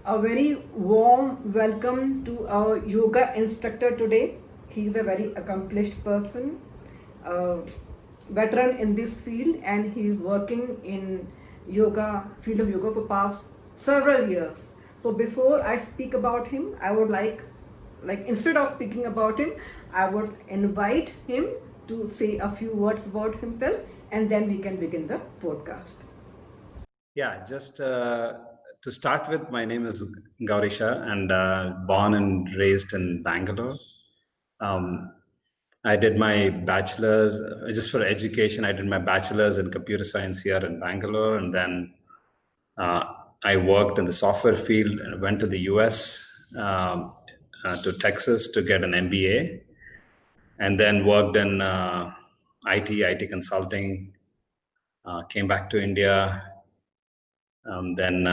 A very warm welcome to our yoga instructor today. He's a very accomplished person, a veteran in this field, and he's working in yoga field of yoga for past several years. So before I speak about him, I would like instead of speaking about him, I would invite him to say a few words about himself, and then we can begin the podcast. Yeah, just to start with, my name is Gaurisha and born and raised in Bangalore. Um, I did my bachelor's just for education. I did my bachelor's in computer science here in Bangalore, and then uh, I worked in the software field and went to the US to Texas to get an MBA, and then worked in IT consulting. Came back to India, then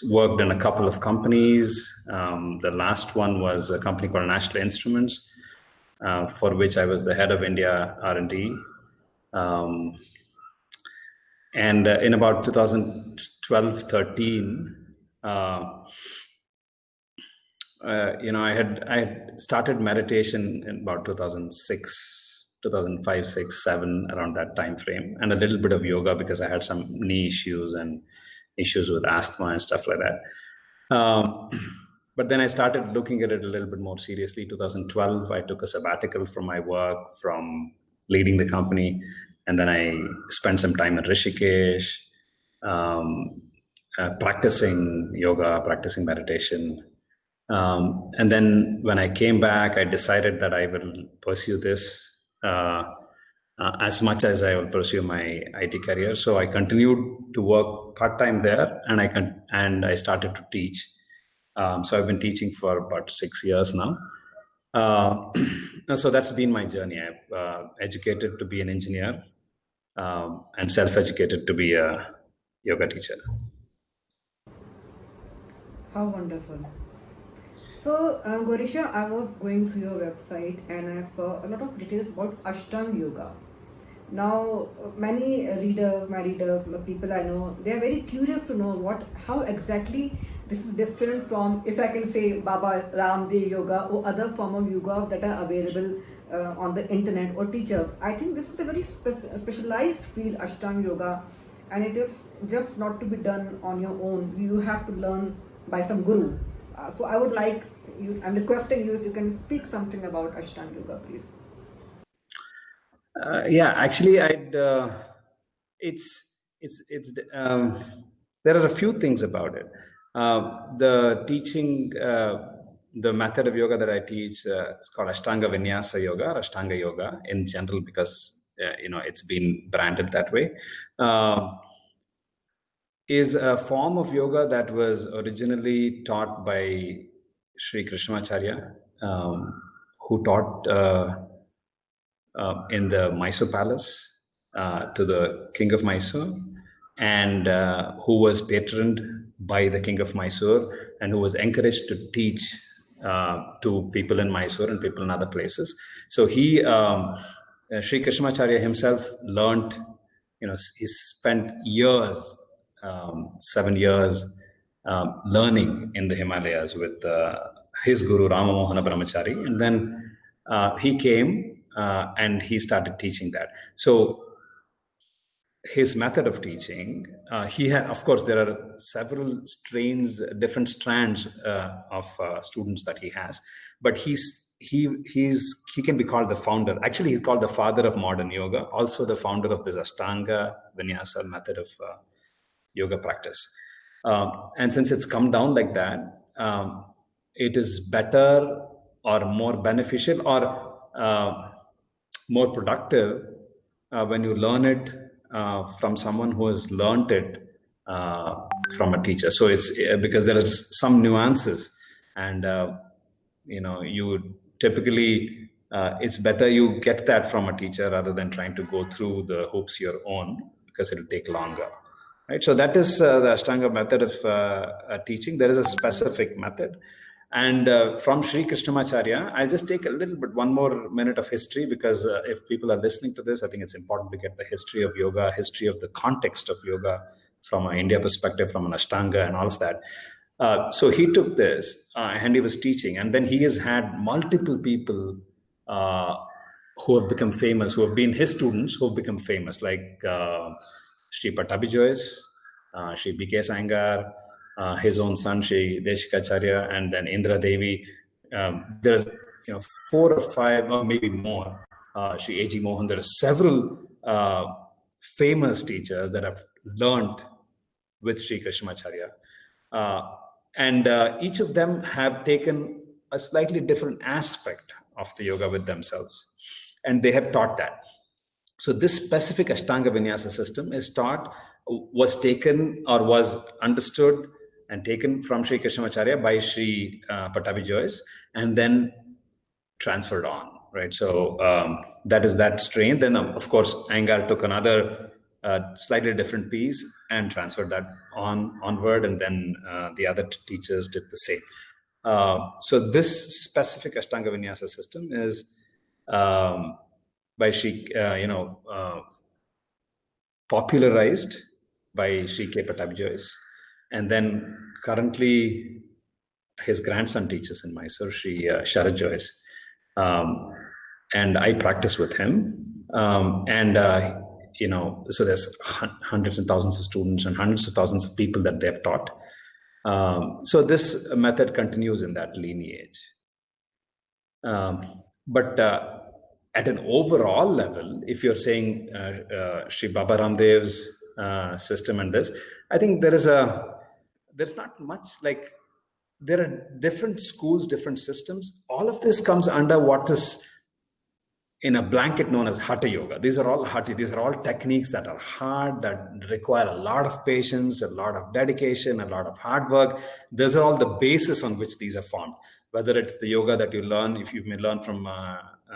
worked in a couple of companies. The last one was a company called National Instruments, for which I was the head of India R&D. And in about 2012-13, I had started meditation in about 2006, 2005, 6, 7, around that time frame, and a little bit of yoga because I had some knee issues and issues with asthma and stuff like that. But then I started looking at it a little bit more seriously. 2012, I took a sabbatical from my work, from leading the company, and then I spent some time in Rishikesh, practicing yoga, practicing meditation. And then when I came back, I decided that I will pursue this as much as I will pursue my IT career. So I continued to work part-time there, and I started to teach. So I've been teaching for about 6 years now. So that's been my journey. I've educated to be an engineer, and self-educated to be a yoga teacher. How wonderful. So, Gorisha, I was going through your website and I saw a lot of details about Ashtanga Yoga. Now, many my readers, the people I know, they are very curious to know how exactly this is different from, if I can say, Baba Ramdev Yoga or other form of yoga that are available on the internet or teachers. I think this is a very specialized field, Ashtanga Yoga, and it is just not to be done on your own. You have to learn by some guru. So I would like you, I'm requesting you if you can speak something about Ashtanga Yoga, please. Yeah, actually, there are a few things about it. The teaching, the method of yoga that I teach is called Ashtanga Vinyasa Yoga or Ashtanga Yoga in general, because it's been branded that way. Is a form of yoga that was originally taught by Sri Krishnamacharya, who taught in the Mysore Palace to the King of Mysore, and who was patroned by the King of Mysore, and who was encouraged to teach to people in Mysore and people in other places. So he, Sri Krishnamacharya himself learned, he spent years, 7 years, learning in the Himalayas with his guru Rama Mohana Brahmachari, and then he came and he started teaching that. So his method of teaching, he had, of course, there are several different strands of students that he has, but he can be called the founder. Actually, he's called the father of modern yoga, also the founder of this Ashtanga Vinyasa method of yoga practice. And since it's come down like that, it is better or more beneficial or more productive when you learn it from someone who has learned it from a teacher. So it's because there is some nuances, and you typically it's better you get that from a teacher rather than trying to go through the hoops your own, because it'll take longer. Right, so that is the Ashtanga method of teaching. There is a specific method, and from Sri Krishnamacharya, I'll just take a little bit, one more minute of history, because if people are listening to this, I think it's important to get the history of yoga, history of the context of yoga from an India perspective, from an Ashtanga and all of that. So he took this and he was teaching, and then he has had multiple people who have become famous, who have been his students, who have become famous, like Sri Patabi Joyce, Sri B.K. Sangar, his own son, Sri Deshikacharya, and then Indra Devi. There are 4 or 5, or maybe more, Sri A.G. Mohan. There are several famous teachers that have learned with Sri Krishnamacharya. And each of them have taken a slightly different aspect of the yoga with themselves, and they have taught that. So this specific Ashtanga Vinyasa system was taken or was understood and taken from Sri Krishnamacharya by Sri Patabi Joyce, and then transferred on, right? So that is that strain. Then of course Iyengar took another slightly different piece and transferred that onward, and then the other teachers did the same. So this specific Ashtanga Vinyasa system is by Sri, popularized by Sri K. Patabi Joyce, and then currently his grandson teaches in Mysore, Sri Sharad Joyce, and I practice with him, so there's hundreds and thousands of students and hundreds of thousands of people that they've taught. So this method continues in that lineage. But at an overall level, if you're saying Sri Baba Ramdev's system and this, I think there's not much, like there are different schools, different systems. All of this comes under what is in a blanket known as Hatha Yoga. These are all Hatha. These are all techniques that are hard, that require a lot of patience, a lot of dedication, a lot of hard work. Those are all the basis on which these are formed. Whether it's the yoga that you learn, if you may learn from Baba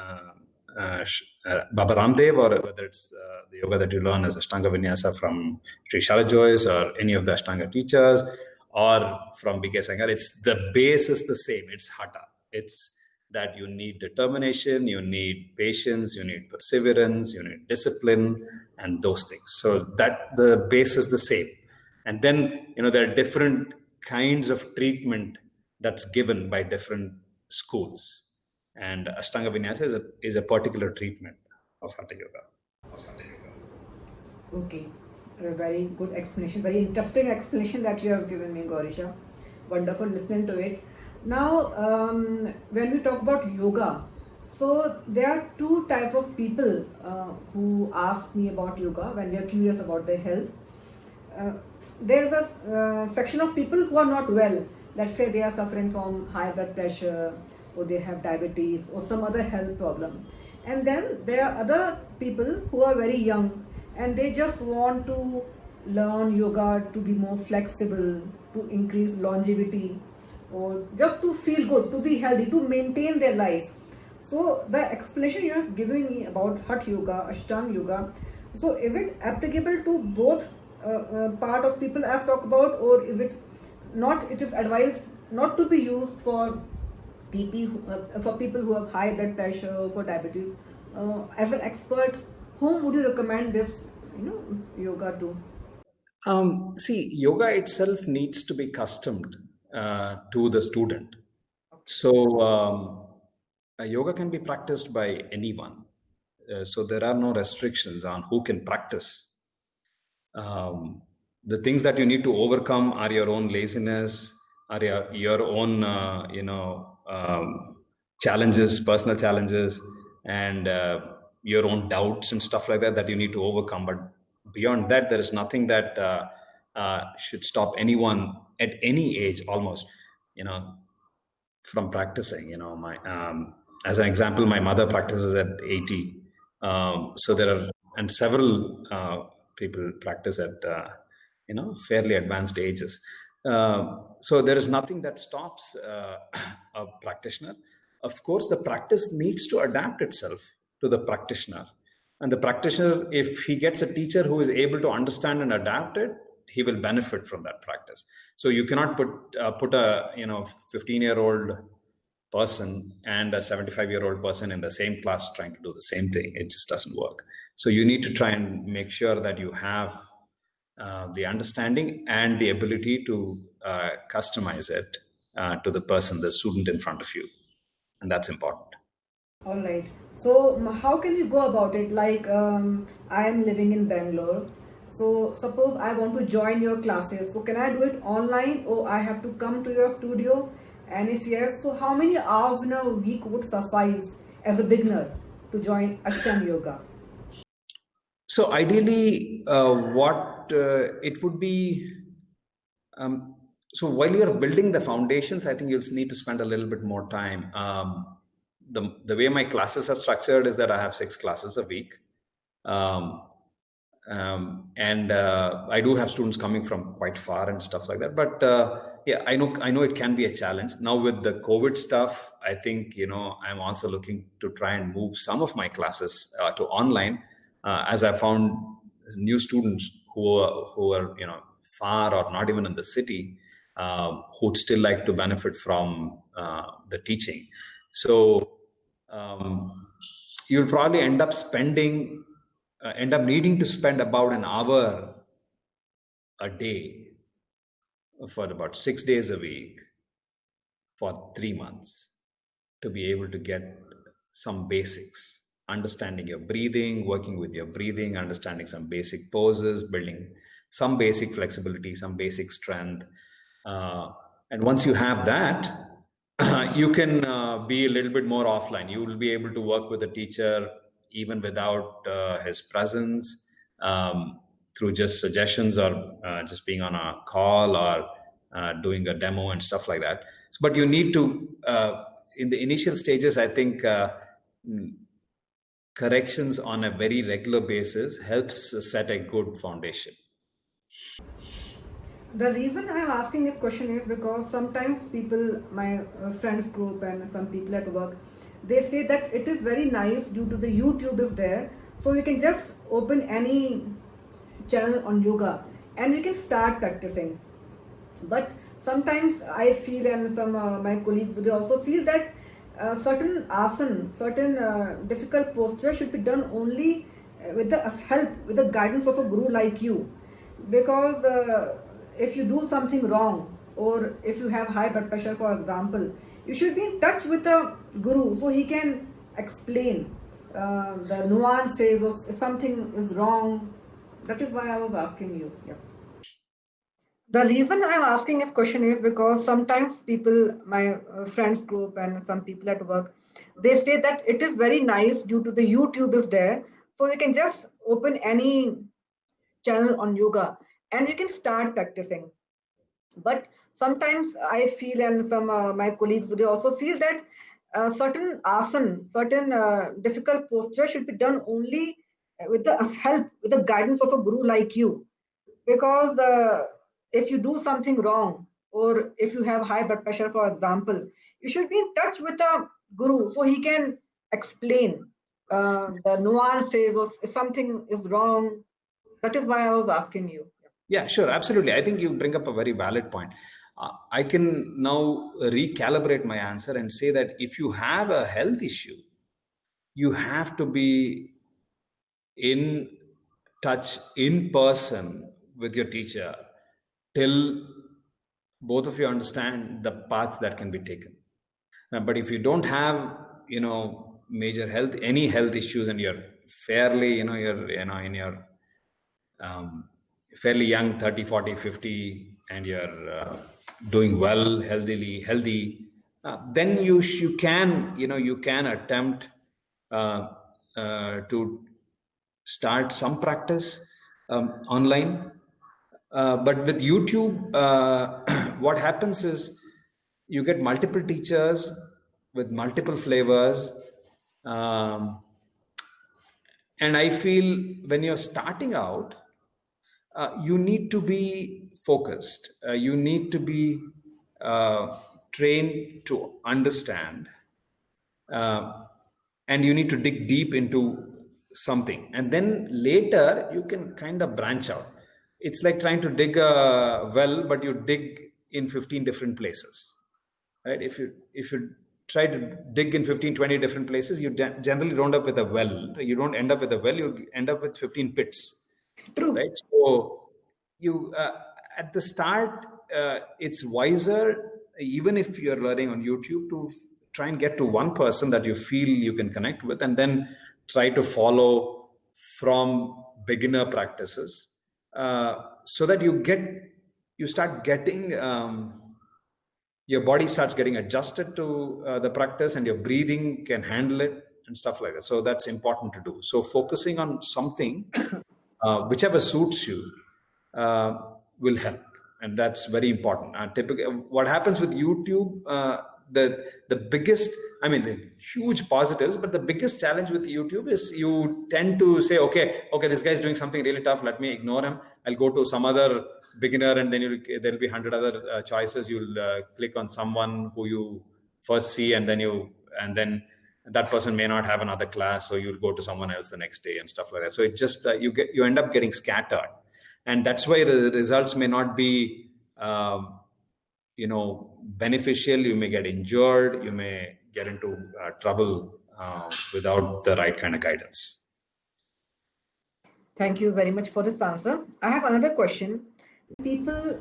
Ramdev, or whether it's the yoga that you learn as Ashtanga Vinyasa from Sri Sharad Joyce or any of the Ashtanga teachers, or from B.K. Sangar, the base is the same. It's Hatha. It's that you need determination, you need patience, you need perseverance, you need discipline, and those things. So that the base is the same. And then, there are different kinds of treatment that's given by different schools. And Ashtanga Vinyasa is a particular treatment of Hatha Yoga. Okay, a very good explanation, very interesting explanation that you have given me, Gaurisha. Wonderful listening to it. Now, when we talk about yoga, so there are 2 types of people who ask me about yoga when they are curious about their health. There is a section of people who are not well. Let's say they are suffering from high blood pressure, or they have diabetes, or some other health problem. And then there are other people who are very young, and they just want to learn yoga to be more flexible, to increase longevity, or just to feel good, to be healthy, to maintain their life. So the explanation you have given me about Hatha Yoga, Ashtanga Yoga, so is it applicable to both part of people I've talked about, or is it not? It is advised not to be used for people who have high blood pressure, for diabetes. As an expert, whom would you recommend this yoga to? See, yoga itself needs to be accustomed to the student. So yoga can be practiced by anyone. So there are no restrictions on who can practice. The things that you need to overcome are your own laziness, are your own challenges, personal challenges, and your own doubts and stuff like that you need to overcome. But beyond that, there is nothing that should stop anyone at any age, almost, from practicing. As an example, my mother practices at 80. So there are, and several people practice at fairly advanced ages. So there is nothing that stops a practitioner. Of course, the practice needs to adapt itself to the practitioner. And the practitioner, if he gets a teacher who is able to understand and adapt it, he will benefit from that practice. So you cannot put a 15-year-old person and a 75-year-old person in the same class trying to do the same thing. It just doesn't work. So you need to try and make sure that you have the understanding and the ability to customize it to the person, the student in front of you. And that's important. All right. So, how can you go about it? Like, I am living in Bangalore. So, suppose I want to join your classes. So, can I do it online or I have to come to your studio? And if yes, so how many hours in a week would suffice as a beginner to join Ashtanga Yoga? So ideally, what it would be. So while you're building the foundations, I think you'll need to spend a little bit more time. The way my classes are structured is that I have 6 classes a week. And I do have students coming from quite far and stuff like that. But yeah, I know it can be a challenge. Now with the COVID stuff, I think I'm also looking to try and move some of my classes to online, as I found new students who are far or not even in the city, who'd still like to benefit from the teaching. So you'll probably end up needing to spend about an hour a day for about 6 days a week for 3 months to be able to get some basics, understanding your breathing, working with your breathing, understanding some basic poses, building some basic flexibility, some basic strength. And once you have that, you can be a little bit more offline. You will be able to work with the teacher even without his presence, through just suggestions or just being on a call or doing a demo and stuff like that. But you need to, in the initial stages, I think corrections on a very regular basis helps set a good foundation. The reason I'm asking this question is because sometimes people, my friends group and some people at work, they say that it is very nice due to the YouTube is there, so you can just open any channel on yoga and we can start practicing. But sometimes I feel, and some my colleagues they also feel that certain asana, certain difficult posture should be done only with the help, with the guidance of a guru like you, because if you do something wrong or if you have high blood pressure, for example, you should be in touch with a guru so he can explain the nuances of if something is wrong. That is why I was asking you. Yeah. The reason I'm asking this question is because sometimes people, my friends group and some people at work, they say that it is very nice due to the YouTube is there, so you can just open any channel on yoga and you can start practicing. But sometimes I feel, and some my colleagues they also feel that certain asana, certain difficult posture should be done only with the help, with the guidance of a guru like you, because if you do something wrong or if you have high blood pressure, for example, you should be in touch with a guru so he can explain the nuances of if something is wrong. That is why I was asking you. Yeah, sure, absolutely. I think you bring up a very valid point. I can now recalibrate my answer and say that if you have a health issue, you have to be in touch in person with your teacher till both of you understand the path that can be taken. But if you don't have, major any health issues, and you're fairly, you're, in your fairly young, 30, 40, 50, and you're doing well, healthy, then you can, you can attempt to start some practice online. But with YouTube, what happens is you get multiple teachers with multiple flavors. And I feel when you're starting out, you need to be focused. You need to be trained to understand. And you need to dig deep into something. And then later, you can kind of branch out. It's like trying to dig a well, but you dig in 15 different places. Right? If you try to dig in 15, 20 different places, you generally don't end up with a well. You don't end up with a well, you end up with 15 pits. True. Right? So you at the start, it's wiser, even if you're learning on YouTube, to try and get to one person that you feel you can connect with, and then try to follow from beginner practices, so that you start getting your body starts getting adjusted to the practice, and your breathing can handle it and stuff like that. So that's important to do. So focusing on something, whichever suits you, will help, and that's very important. Typically, what happens with YouTube, the biggest, I mean, the huge positives, but the biggest challenge with YouTube is you tend to say, okay, this guy is doing something really tough, let me ignore him, I'll go to some other beginner, and then there'll be 100 other choices. You'll click on someone who you first see, and then that person may not have another class, so you'll go to someone else the next day and stuff like that. So it just you end up getting scattered, and that's why the results may not be beneficial. You may get injured, you may get into trouble without the right kind of guidance. Thank you very much for this answer. I have another question. People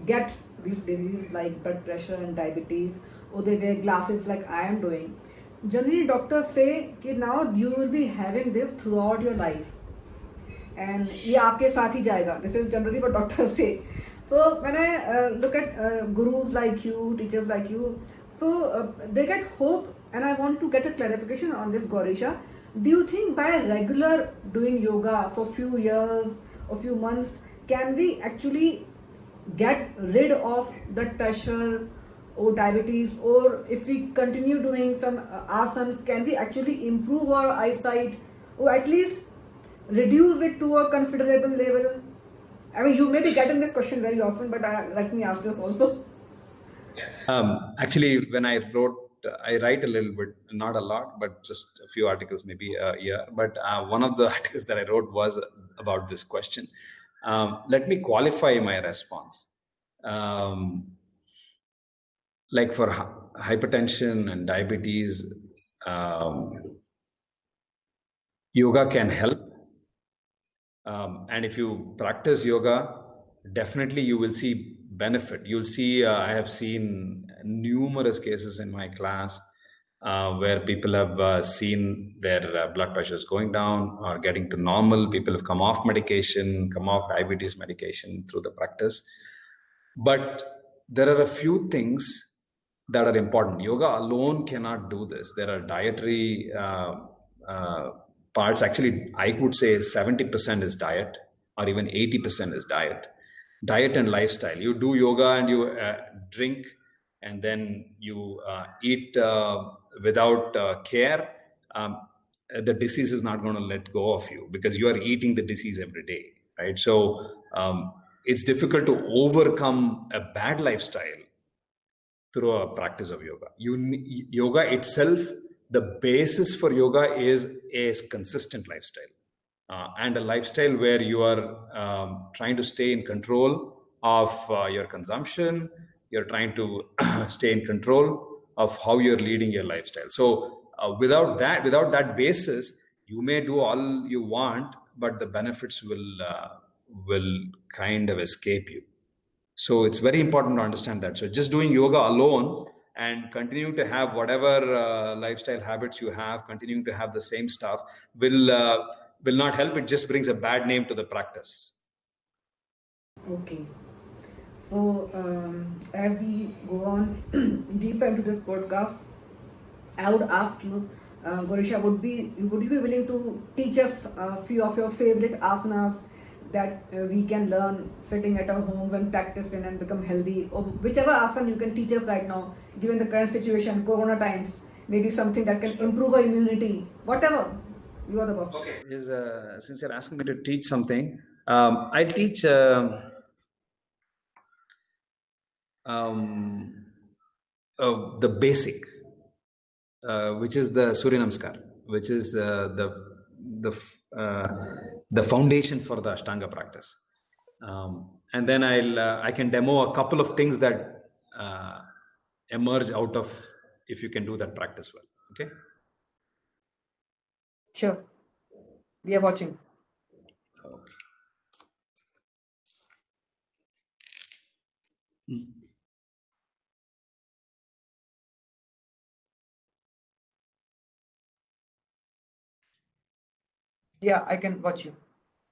get these diseases like blood pressure and diabetes, or they wear glasses like I am doing. Generally, doctors say that now you will be having this throughout your life, and ये आपके साथ ही जाएगा. This is generally what doctors say. So when I look at gurus like you, teachers like you, so they get hope, and I want to get a clarification on this, Gaurisha. Do you think by regular doing yoga for few years or few months, can we actually get rid of blood pressure or diabetes, or if we continue doing some asanas, can we actually improve our eyesight, or at least reduce it to a considerable level? I mean, you may be getting this question very often, but let me ask this also. Actually, when I write a little bit, not a lot, but just a few articles, maybe a year. But one of the articles that I wrote was about this question. Let me qualify my response. Like for hypertension and diabetes, yoga can help. And if you practice yoga, definitely you will see benefit. You'll see, I have seen numerous cases in my class where people have seen their blood pressures going down or getting to normal. People have come off medication, come off diabetes medication through the practice. But there are a few things that are important. Yoga alone cannot do this. There are dietary parts. Actually, I would say 70% is diet, or even 80% is diet and lifestyle. You do yoga and you drink, and then you eat without care. The disease is not going to let go of you, because you are eating the disease every day, right? So it's difficult to overcome a bad lifestyle through a practice of yoga. Yoga itself, the basis for yoga is a consistent lifestyle, and a lifestyle where you are trying to stay in control of your consumption. You're trying to stay in control of how you're leading your lifestyle. So without that basis, you may do all you want, but the benefits will kind of escape you. So it's very important to understand that. So just doing yoga alone and continuing to have whatever lifestyle habits you have, continuing to have the same stuff, will not help. It just brings a bad name to the practice. Okay. So as we go on deeper into this podcast, I would ask you, Gaurisha, would you be willing to teach us a few of your favorite asanas that we can learn sitting at our homes and practicing and become healthy, or whichever asana you can teach us right now, given the current situation, Corona times, maybe something that can improve our immunity, whatever. You are the boss. Okay. Since you're asking me to teach something, I'll teach the basic, which is the Surya Namaskar, which is the foundation for the Ashtanga practice. And then I can demo a couple of things that emerge out of if you can do that practice well. Okay. Sure. We are watching. Yeah, I can watch you.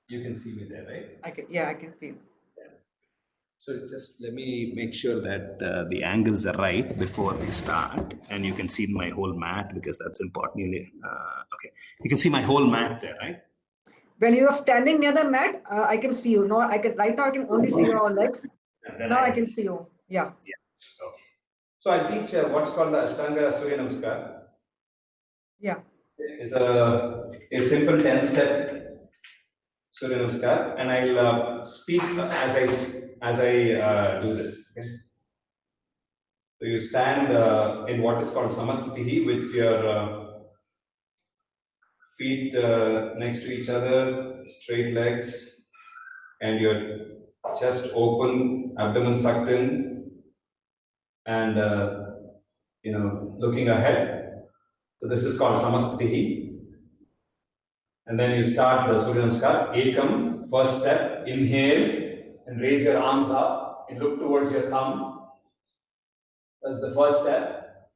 You can see me there, right? I can see you. So just let me make sure that the angles are right before we start, and you can see my whole mat because that's important. Okay, you can see my whole mat there, right? When you are standing near the mat, I can see you. No, I can right now I can only see your legs. And then Now I can see you. Yeah. Yeah. Okay. So I teach what's called the Ashtanga Surya Namaskar. Yeah. It's a simple 10-step Surya Namaskar, and I'll speak as I do this. Okay? So you stand in what is called Samastitihi, with your feet next to each other, straight legs, and your chest open, abdomen sucked in, and looking ahead. So this is called Samastitihi. And then you start the Surya Namaskar. Ekam, first step, inhale and raise your arms up and look towards your thumb. That's the first step.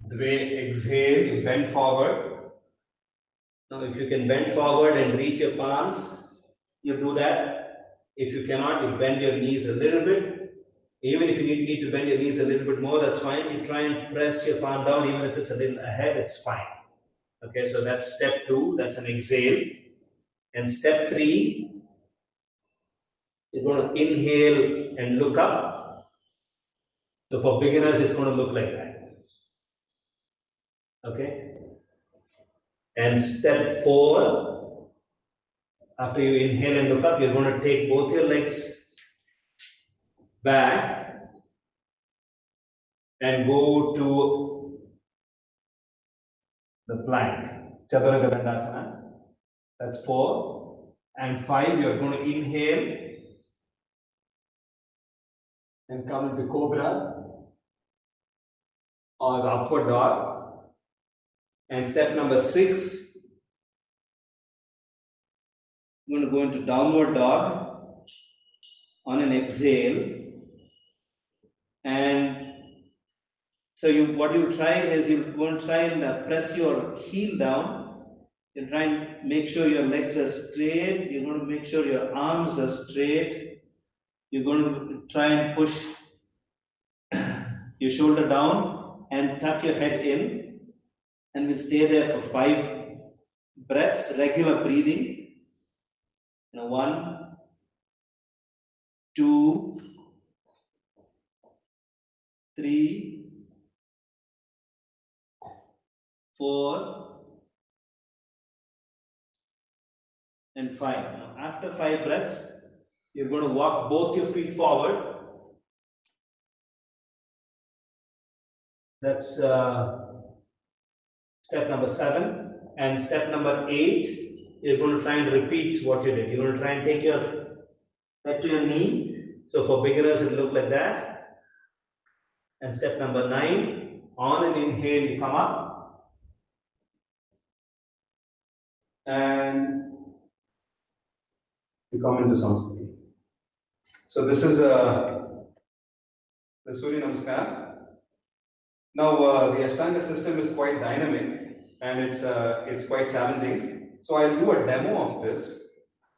Dve, exhale, you bend forward. Now, if you can bend forward and reach your palms, you do that. If you cannot, you bend your knees a little bit. Even if you need to bend your knees a little bit more, that's fine. You try and press your palm down, even if it's a little ahead, it's fine. Okay, so that's step 2, that's an exhale. And step 3, you're going to inhale and look up. So for beginners, it's going to look like that. Okay. And step 4, after you inhale and look up, you're going to take both your legs back and go to the plank, Chaturanga Dandasana. That's 4. And 5, you're going to inhale and come into Cobra or the upward dog. And step number 6, I'm going to go into downward dog on an exhale. And so what you try is you're going to try and press your heel down. You try and make sure your legs are straight. You're going to make sure your arms are straight. You're going to try and push your shoulder down and tuck your head in. And we'll stay there for 5 breaths, regular breathing. 1, 2, 3, 4, and 5. Now, after 5 breaths, you're going to walk both your feet forward. That's step number 7. And step number 8, you're going to try and repeat what you did. You're going to try and take your head to your knee. So for beginners, it'll look like that. And step number 9, on an inhale, you come up. And you come into Samastiti. So this is the Surya Namaskar. Now the Ashtanga system is quite dynamic and it's quite challenging. So I'll do a demo of this.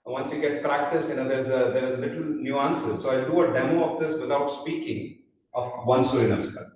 Once you get practice, there are little nuances. So I'll do a demo of this without speaking of one Surya Namaskar.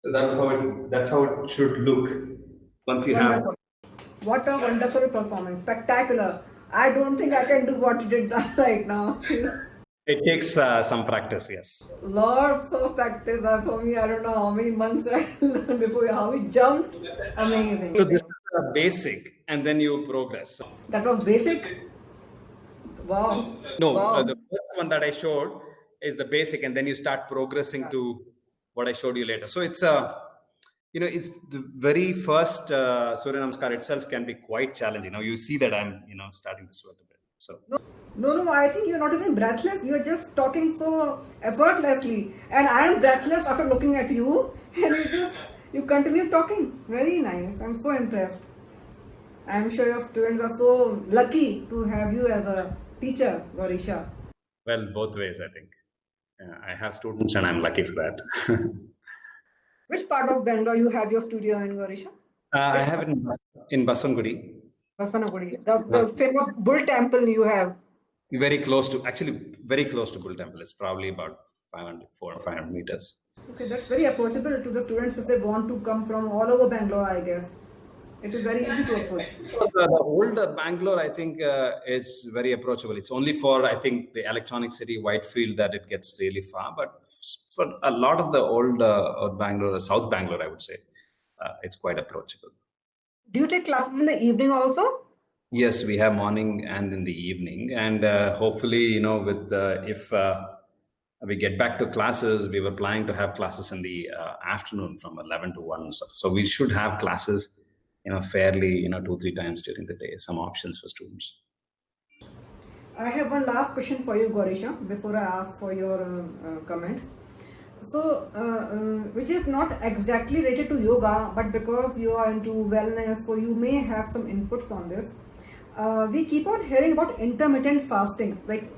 So that's how it should look once you have. Wonderful. What a wonderful performance. Spectacular. I don't think I can do what you did right now. It takes some practice, yes. Lots of practice for me. I don't know how many months I learned before how we jumped. Amazing. So this is the basic, and then you progress. That was basic. Wow. No, Wow. the first one that I showed is the basic, and then you start progressing to what I showed you later. So it's it's the very first Surya Namaskar itself can be quite challenging. Now you see that I'm starting to sweat a bit. So No, I think you're not even breathless. You're just talking so effortlessly. And I am breathless after looking at you. And you continue talking. Very nice. I'm so impressed. I'm sure your students are so lucky to have you as a teacher, Gorisha. well, both ways, I think. I have students, and I'm lucky for that. Which part of Bangalore you have your studio in, Gorisha? I have it in Baswangudi, Vasanagudi. The famous Bull Temple you have. very close to Bull Temple. It's probably about 400 or 500 meters. Okay, that's very approachable to the students if they want to come from all over Bangalore, I guess. It is very easy to approach. So the old Bangalore, I think, is very approachable. It's only for, I think, the electronic city, Whitefield, that it gets really far. But for a lot of the old Bangalore, South Bangalore, I would say, it's quite approachable. Do you take classes in the evening also? Yes, we have morning and in the evening, and hopefully, with if we get back to classes, we were planning to have classes in the afternoon from 11 to 1 and stuff. So we should have classes, fairly, 2-3 times during the day. Some options for students. I have one last question for you, Gorisha, before I ask for your comments. So, which is not exactly related to yoga, but because you are into wellness, so you may have some inputs on this. We keep on hearing about intermittent fasting. Like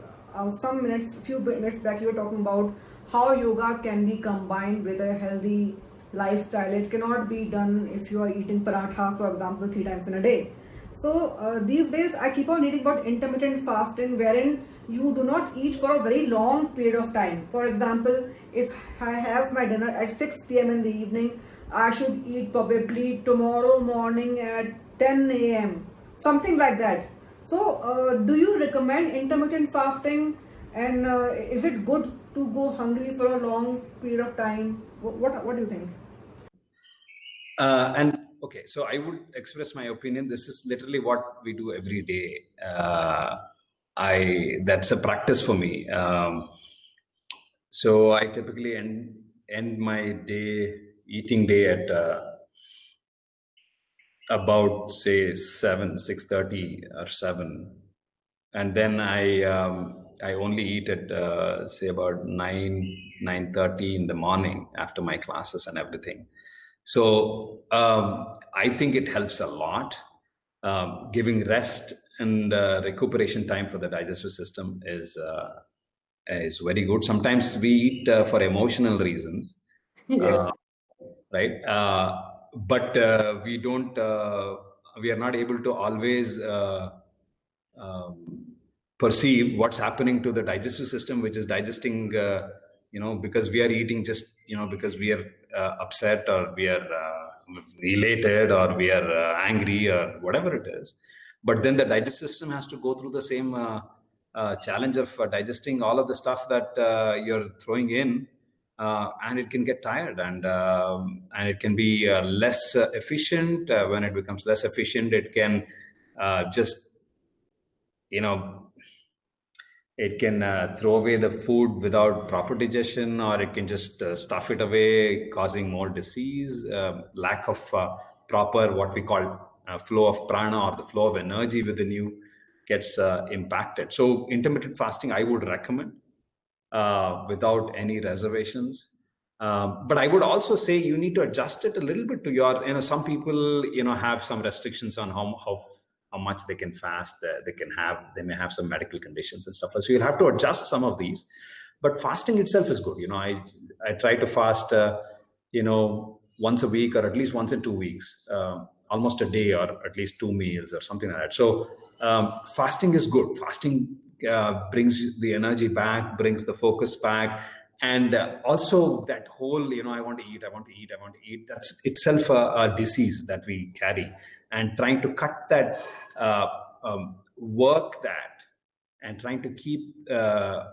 few minutes back, you were talking about how yoga can be combined with a healthy lifestyle. It cannot be done if you are eating paratha, for example, 3 times in a day. So these days I keep on reading about intermittent fasting, wherein you do not eat for a very long period of time. For example, if I have my dinner at 6 p.m. in the evening, I should eat probably tomorrow morning at 10 a.m. Something like that. So do you recommend intermittent fasting, and is it good to go hungry for a long period of time? What do you think? And okay, so I would express my opinion. This is literally what we do every day. That's a practice for me. So I typically end my eating day at about, say, 6:30 or 7, and then I only eat at say about 9:30 in the morning after my classes and everything. So I think it helps a lot. Giving rest and recuperation time for the digestive system is very good. Sometimes we eat for emotional reasons, Yes. right? But we don't. We are not able to always perceive what's happening to the digestive system, which is digesting. Because we are eating just because we are upset, or we are elated, or we are angry, or whatever it is. But then the digestive system has to go through the same challenge of digesting all of the stuff that you're throwing in, and it can get tired, and it can be less efficient. When it becomes less efficient, it can just it can throw away the food without proper digestion, or it can just stuff it away, causing more disease. Lack of proper, what we call flow of prana, or the flow of energy within you, gets impacted. So intermittent fasting, I would recommend without any reservations. But I would also say you need to adjust it a little bit to your, some people, have some restrictions on how much they can fast. They may have some medical conditions and stuff. So you'll have to adjust some of these. But fasting itself is good. I try to fast, once a week, or at least once in 2 weeks, almost a day, or at least 2 meals or something like that. So fasting is good. Fasting brings the energy back, brings the focus back, And also that whole, I want to eat, I want to eat, I want to eat, that's itself a disease that we carry. And trying to cut that, work that, and trying to keep that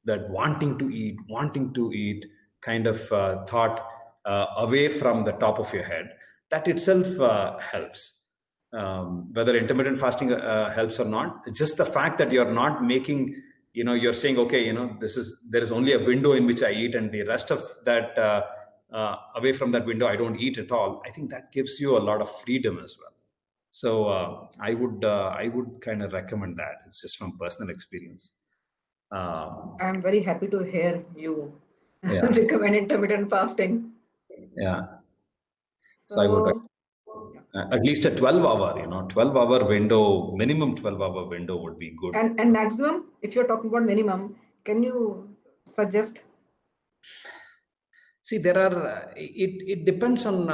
that wanting to eat kind of thought away from the top of your head, that itself helps. Whether intermittent fasting helps or not, just the fact that you're not making, you're saying, okay, there is only a window in which I eat, and the rest of that, away from that window, I don't eat at all. I think that gives you a lot of freedom as well. So I would kind of recommend that. It's just from personal experience. I'm very happy to hear you Yeah. recommend intermittent fasting. Yeah. So I would at least a 12-hour window, minimum 12-hour window would be good. And maximum, if you're talking about minimum, can you suggest? See, there are, it depends on,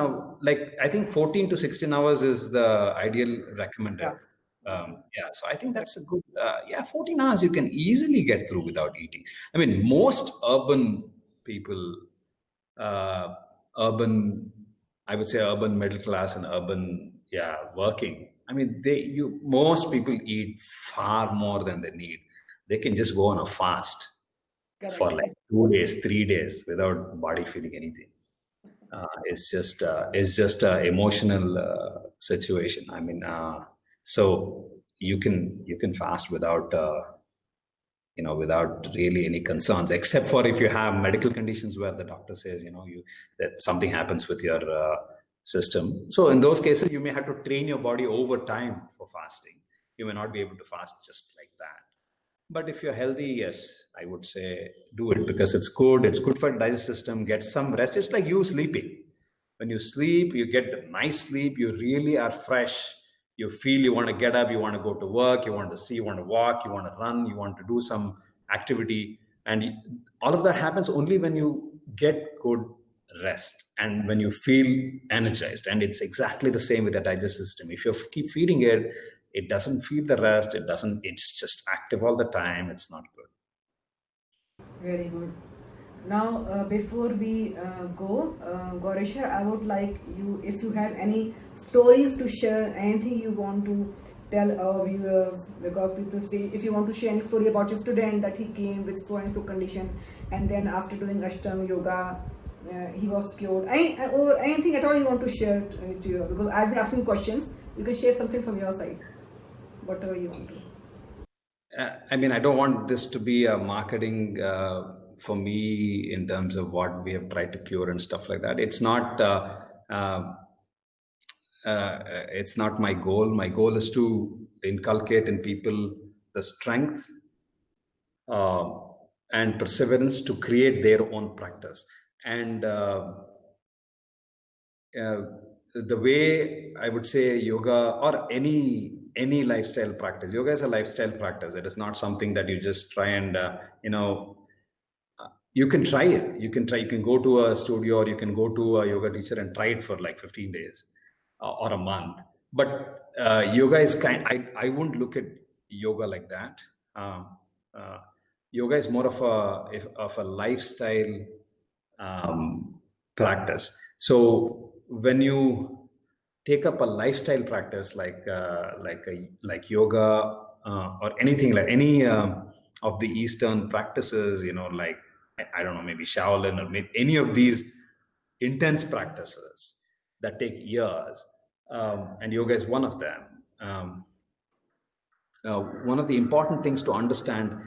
I think 14 to 16 hours is the ideal recommended. So I think that's a good, 14 hours you can easily get through without eating. I mean, most urban people, I would say urban middle class and urban, working. I mean, most people eat far more than they need. They can just go on a fast for like 2 days, 3 days without body feeling anything. It's just a emotional situation. I mean, so you can fast without without really any concerns, except for if you have medical conditions where the doctor says that something happens with your system. So in those cases, you may have to train your body over time for fasting. You may not be able to fast just like that. But if you're healthy, yes, I would say do it, because it's good. It's good for the digestive system. Get some rest. It's like you sleeping. When you sleep, you get a nice sleep. You really are fresh. You feel you want to get up. You want to go to work. You want to see. You want to walk. You want to run. You want to do some activity. And all of that happens only when you get good rest and when you feel energized. And it's exactly the same with the digestive system. If you keep feeding it, it doesn't feel the rest. It's just active all the time. It's not good. Very good. Now, before we go, Gaurisha, I would like you, if you have any stories to share, anything you want to tell our viewers, because people say, if you want to share any story about your student that he came with so and so condition, and then after doing Ashtanga yoga, he was cured. Or anything at all you want to share to you, because I've been asking questions. You can share something from your side, whatever you want to. I mean, I don't want this to be a marketing for me in terms of what we have tried to cure and stuff like that. It's not. It's not my goal. My goal is to inculcate in people the strength and perseverance to create their own practice. And the way I would say yoga or any lifestyle practice, yoga is a lifestyle practice. It is not something that you just try and you can try it. You can go to a studio, or you can go to a yoga teacher and try it for like 15 days or a month. But yoga is I wouldn't look at yoga like that. Yoga is more of a lifestyle practice. So when you take up a lifestyle practice like yoga or anything, like any of the Eastern practices, like I don't know, maybe Shaolin or maybe any of these intense practices that take years, and yoga is one of them. One of the important things to understand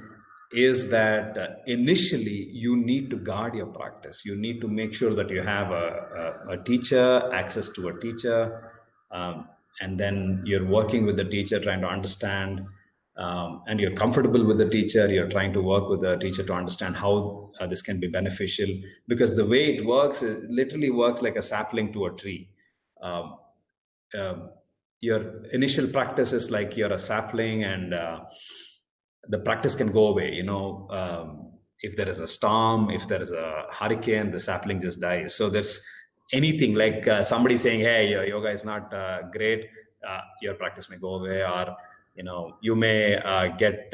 is that initially you need to guard your practice. You need to make sure that you have a teacher, access to a teacher, and then you're working with the teacher, trying to understand, and you're comfortable with the teacher. You're trying to work with the teacher to understand how this can be beneficial, because the way it works, it literally works like a sapling to a tree. Your initial practice is like you're a sapling, and the practice can go away. If there is a storm, if there is a hurricane, the sapling just dies. So there's anything like somebody saying, hey, your yoga is not great, your practice may go away, or you may get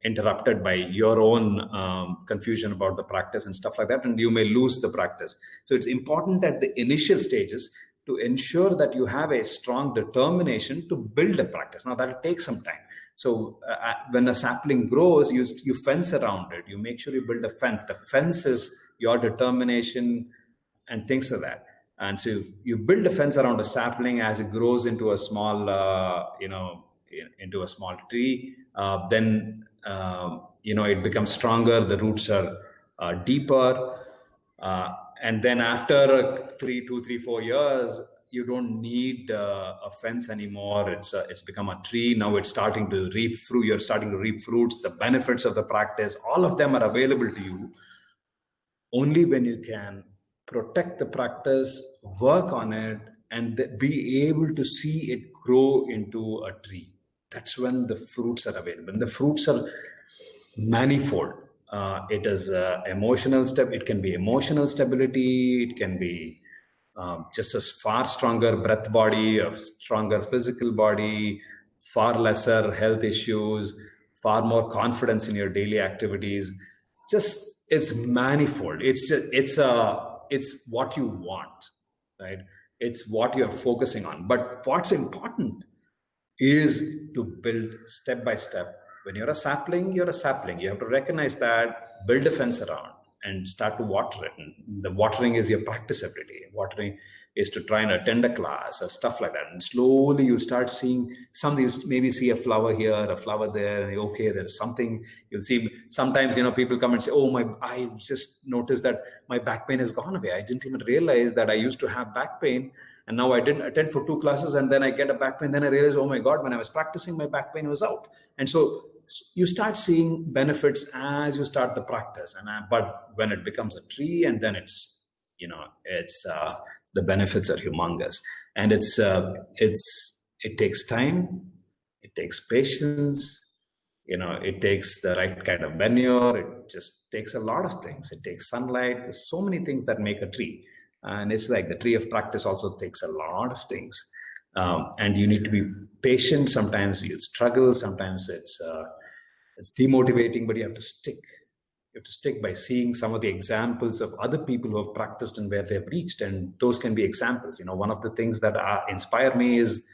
interrupted by your own confusion about the practice and stuff like that, and you may lose the practice. So it's important at the initial stages to ensure that you have a strong determination to build a practice. Now that'll take some time. So when a sapling grows, you fence around it. You make sure you build a fence. The fence is your determination and things like that. And so you build a fence around a sapling as it grows into a small, into a small tree. Then it becomes stronger. The roots are deeper. And then after 2, 3, 4 years, you don't need a fence anymore. It's become a tree. Now it's starting to reap fruit. You're starting to reap fruits. The benefits of the practice, all of them are available to you only when you can protect the practice, work on it, and be able to see it grow into a tree. That's when the fruits are available. And the fruits are manifold. It is emotional step. It can be emotional stability. It can be just a far stronger breath body, a stronger physical body, far lesser health issues, far more confidence in your daily activities. Just it's manifold. It's what you want, right? It's what you're focusing on. But what's important is to build step by step. When you're a sapling, you're a sapling. You have to recognize that, build a fence around, and start to water it. And the watering is your practice every day. Watering is to try and attend a class or stuff like that. And slowly you start seeing something. You maybe see a flower here, a flower there, and okay, there's something. You'll see sometimes, people come and say, oh, I just noticed that my back pain has gone away. I didn't even realize that I used to have back pain. And now I didn't attend for 2 classes, and then I get a back pain. Then I realize, oh my God, when I was practicing, my back pain was out. And so you start seeing benefits as you start the practice. But when it becomes a tree, and then it's the benefits are humongous. And it takes time, it takes patience, it takes the right kind of manure. It just takes a lot of things. It takes sunlight. There's so many things that make a tree. And it's like the tree of practice also takes a lot of things. And you need to be patient. Sometimes you struggle. Sometimes it's demotivating, but you have to stick. You have to stick by seeing some of the examples of other people who have practiced and where they've reached. And those can be examples. One of the things that inspire me is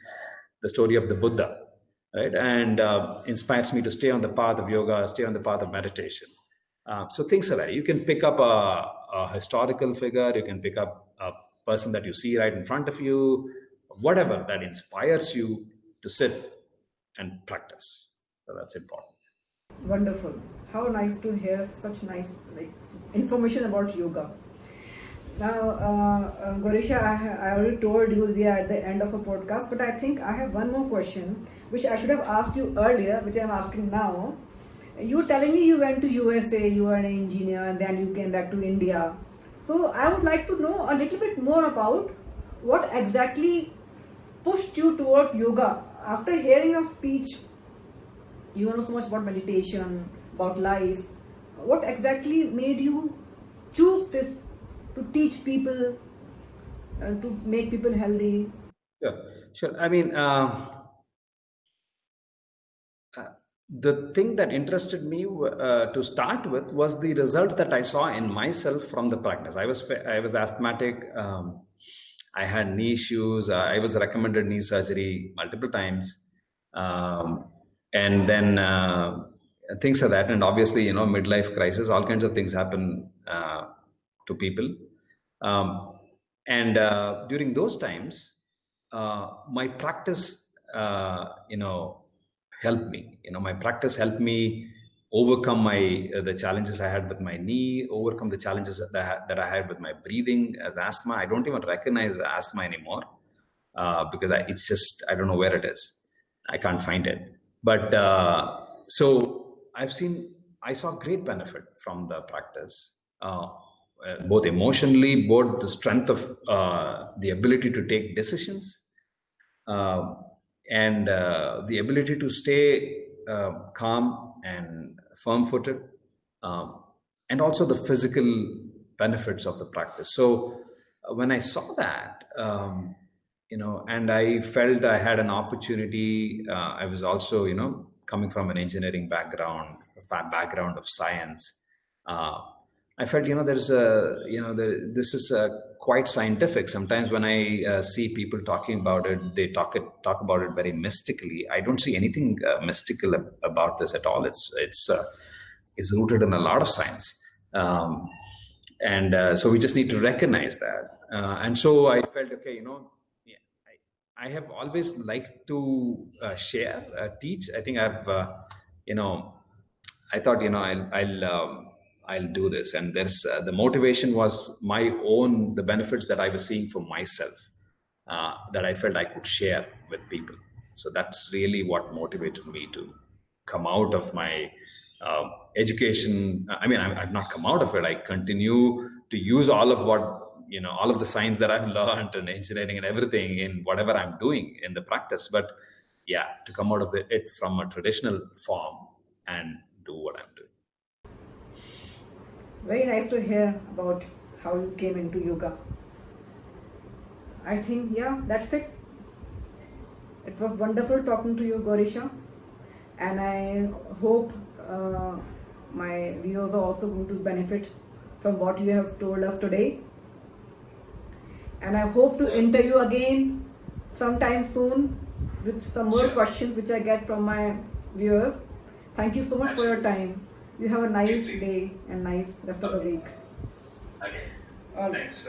the story of the Buddha, right? And inspires me to stay on the path of yoga, stay on the path of meditation. So things like that. You can pick up a historical figure. You can pick up a person that you see right in front of you, whatever that inspires you to sit and practice. So that's important. Wonderful. How nice to hear such nice information about yoga. Now, Gorisha, I already told you we are at the end of a podcast, but I think I have one more question, which I should have asked you earlier, which I'm asking now. You were telling me you went to USA, you were an engineer, and then you came back to India. So I would like to know a little bit more about what exactly pushed you towards yoga. After hearing your speech, you know so much about meditation, about life. What exactly made you choose this to teach people, to make people healthy? Yeah, sure. I mean, the thing that interested me to start with was the results that I saw in myself from the practice. I was asthmatic. I had knee issues. I was recommended knee surgery multiple times, and then things like that. And obviously, midlife crisis, all kinds of things happen to people. And during those times, my practice, helped me. My practice helped me overcome the challenges I had with my knee, overcome the challenges that I had with my breathing as asthma. I don't even recognize the asthma anymore because it's just, I don't know where it is. I can't find it. But so I saw great benefit from the practice, both emotionally, both the strength of the ability to take decisions, and the ability to stay calm and firm-footed, and also the physical benefits of the practice. So when I saw that, and I felt I had an opportunity, I was also, coming from an engineering background, background of science, I felt, there's a, this is quite scientific. Sometimes when I see people talking about it, they talk about it very mystically. I don't see anything mystical about this at all. It's rooted in a lot of science. And so we just need to recognize that. And so I felt, okay, yeah, I have always liked to share, teach. I think I've, I thought, I'll do this. And there's the motivation was the benefits that I was seeing for myself, that I felt I could share with people. So that's really what motivated me to come out of my education. I mean, I've not come out of it. I continue to use all of all of the science that I've learned and engineering and everything in whatever I'm doing in the practice. But yeah, to come out of it from a traditional form and do what I'm doing. Very nice to hear about how you came into yoga. I think, yeah, that's it. It was wonderful talking to you, Gaurisha. And I hope my viewers are also going to benefit from what you have told us today. And I hope to interview again sometime soon with some more questions which I get from my viewers. Thank you so much for your time. You have a nice day and nice rest of the week. Okay. All right. Thanks.